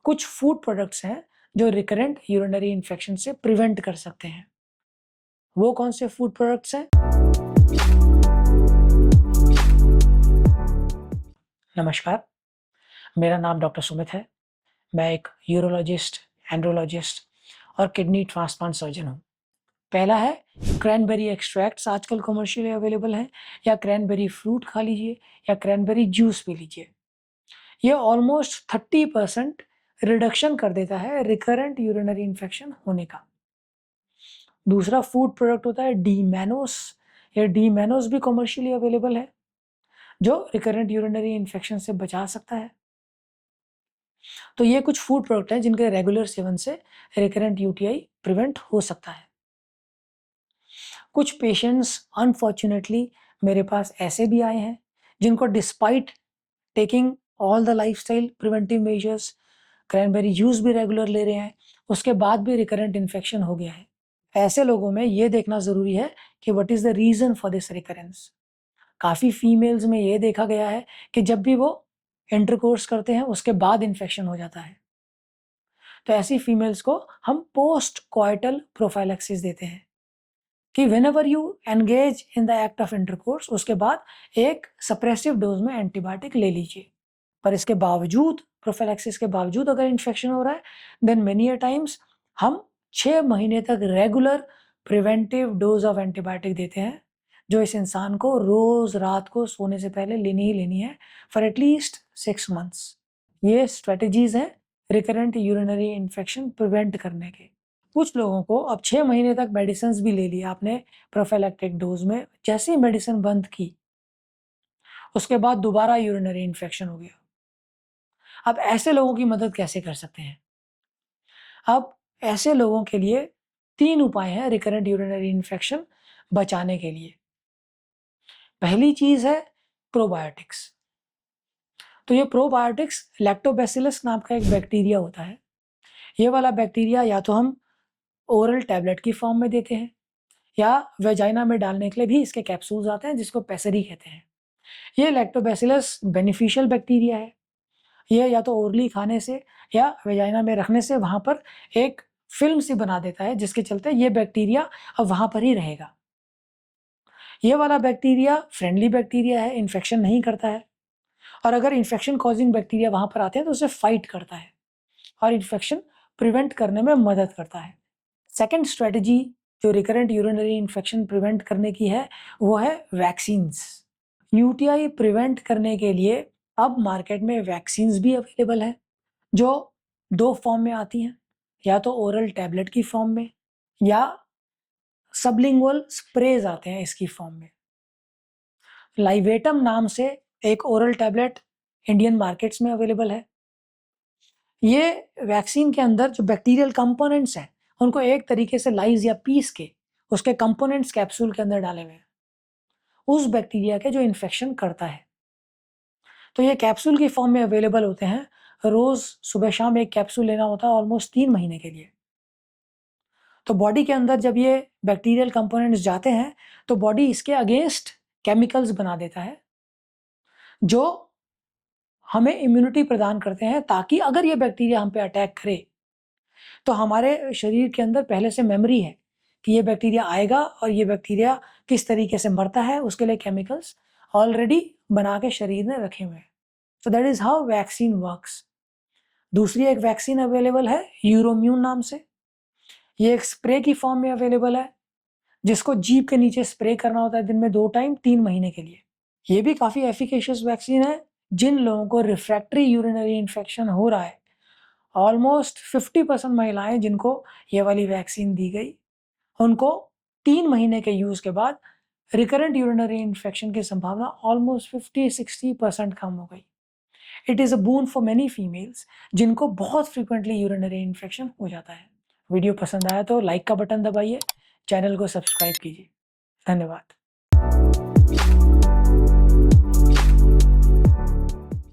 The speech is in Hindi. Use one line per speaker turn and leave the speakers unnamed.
कुछ फूड प्रोडक्ट्स हैं जो रिकरेंट यूरिनरी इन्फेक्शन से प्रिवेंट कर सकते हैं। वो कौन से फूड प्रोडक्ट्स हैं? नमस्कार, मेरा नाम डॉक्टर सुमित है। मैं एक यूरोलॉजिस्ट, एंड्रोलॉजिस्ट और किडनी ट्रांसप्लांट सर्जन हूँ। पहला है क्रैनबेरी एक्सट्रैक्ट्स, आजकल कमर्शियली अवेलेबल हैं, या क्रैनबेरी फ्रूट खा लीजिए या क्रैनबेरी जूस पी लीजिए। ये ऑलमोस्ट 30% रिडक्शन कर देता है रिकरेंट यूरिनरी इन्फेक्शन होने का। दूसरा फूड प्रोडक्ट होता है डी-मैनोस। ये डी-मैनोस भी कमर्शियली अवेलेबल है, जो रिकरेंट यूरिनरी इन्फेक्शन से बचा सकता है। तो ये कुछ फूड प्रोडक्ट हैं जिनके रेगुलर सेवन से रिकरेंट यूटीआई प्रिवेंट हो सकता है। कुछ पेशेंट्स अनफॉर्चुनेटली मेरे पास ऐसे भी आए हैं जिनको despite taking all the lifestyle preventive measures, cranberry juice भी रेगुलर ले रहे हैं, उसके बाद भी रिकरेंट इन्फेक्शन हो गया है। ऐसे लोगों में ये देखना ज़रूरी है कि what is the reason for this recurrence. काफ़ी फीमेल्स में ये देखा गया है कि जब भी वो इंटरकोर्स करते हैं उसके बाद इन्फेक्शन हो जाता है। तो ऐसी फीमेल्स को हम पोस्ट कोइटल प्रोफाइलैक्सिस देते हैं कि whenever you engage in the act of intercourse, उसके बाद एक सप्रेसिव डोज में एंटीबायोटिक ले लीजिए। पर इसके बावजूद, प्रोफाइलैक्सिस के बावजूद अगर इन्फेक्शन हो रहा है, देन मेनी अ टाइम्स हम 6 महीने तक regular preventive dose of antibiotic देते हैं, जो इस इंसान को रोज रात को सोने से पहले लेनी ही लेनी है फॉर एटलीस्ट 6 मंथ्स। ये स्ट्रेटजीज हैं रिकरेंट यूरिनरी इन्फेक्शन प्रिवेंट करने के। कुछ लोगों को अब 6 महीने तक मेडिसिन भी ले लिया आपने प्रोफाइलैक्टिक डोज में, जैसे ही मेडिसिन बंद की उसके बाद दोबारा यूरिनरी इन्फेक्शन हो गया। अब ऐसे लोगों की मदद कैसे कर सकते हैं? अब ऐसे लोगों के लिए 3 उपाय हैं रिकरेंट यूरिनरी इन्फेक्शन बचाने के लिए। पहली चीज़ है प्रोबायोटिक्स। तो ये प्रोबायोटिक्स लैक्टोबैसिलस नाम का एक बैक्टीरिया होता है। ये वाला बैक्टीरिया या तो हम ओरल टैबलेट की फॉर्म में देते हैं, या वेजाइना में डालने के लिए भी इसके कैप्सूल्स आते हैं जिसको पेसरी कहते हैं। ये लैक्टोबैसिलस बेनिफिशियल बैक्टीरिया है। ये या तो ओरली खाने से या वेजाइना में रखने से वहाँ पर एक फ़िल्म सी बना देता है, जिसके चलते ये बैक्टीरिया अब वहाँ पर ही रहेगा। ये वाला बैक्टीरिया फ्रेंडली बैक्टीरिया है, इन्फेक्शन नहीं करता है, और अगर इन्फेक्शन कॉज़िंग बैक्टीरिया वहाँ पर आते हैं तो उसे फाइट करता है और इन्फेक्शन प्रिवेंट करने में मदद करता है। सेकंड स्ट्रेटजी जो रिकरेंट यूरिनरी इन्फेक्शन प्रिवेंट करने की है, वो है वैक्सीन्स। यूटीआई प्रिवेंट करने के लिए अब मार्केट में वैक्सीन्स भी अवेलेबल हैं, जो 2 फॉर्म में आती हैं, या तो ओरल टैबलेट की फॉर्म में या सबलिंगुअल स्प्रेज आते हैं इसकी फॉर्म में। लाइवेटम नाम से एक ओरल टैबलेट इंडियन मार्केट्स में अवेलेबल है। ये वैक्सीन के अंदर जो बैक्टीरियल कंपोनेंट्स हैं, उनको एक तरीके से लाइज या पीस के उसके कंपोनेंट्स कैप्सूल के अंदर डाले हुए हैं, उस बैक्टीरिया के जो इन्फेक्शन करता है। तो ये कैप्सूल की फॉर्म में अवेलेबल होते हैं। रोज़ सुबह-शाम एक कैप्सूल लेना होता है ऑलमोस्ट 3 महीने के लिए। तो बॉडी के अंदर जब ये बैक्टीरियल कंपोनेंट्स जाते हैं, तो बॉडी इसके अगेंस्ट केमिकल्स बना देता है, जो हमें इम्यूनिटी प्रदान करते हैं, ताकि अगर ये बैक्टीरिया हम पे अटैक करे, तो हमारे शरीर के अंदर पहले से मेमोरी है कि ये बैक्टीरिया आएगा और ये बैक्टीरिया किस तरीके से मरता है, उसके लिए केमिकल्स ऑलरेडी बना के शरीर ने रखे हुए हैं। So that is how vaccine works. दूसरी एक वैक्सीन अवेलेबल है यूरोम्यून नाम से। ये एक स्प्रे की फॉर्म में अवेलेबल है, जिसको जीभ के नीचे स्प्रे करना होता है दिन में 2 टाइम 3 महीने के लिए। ये भी काफ़ी एफिकेशियस वैक्सीन है जिन लोगों को रिफ्रैक्टरी यूरिनरी इन्फेक्शन हो रहा है। ऑलमोस्ट 50% महिलाएं जिनको ये वाली वैक्सीन दी गई, उनको 3 महीने के यूज़ के बाद रिकरेंट यूरिनरी इन्फेक्शन की संभावना ऑलमोस्ट 50-60% कम हो गई। It is a boon for many females जिनको बहुत फ्रीक्वेंटली यूरिनरी इन्फेक्शन हो जाता है। वीडियो पसंद आया तो लाइक का बटन दबाइए, चैनल को सब्सक्राइब कीजिए। धन्यवाद।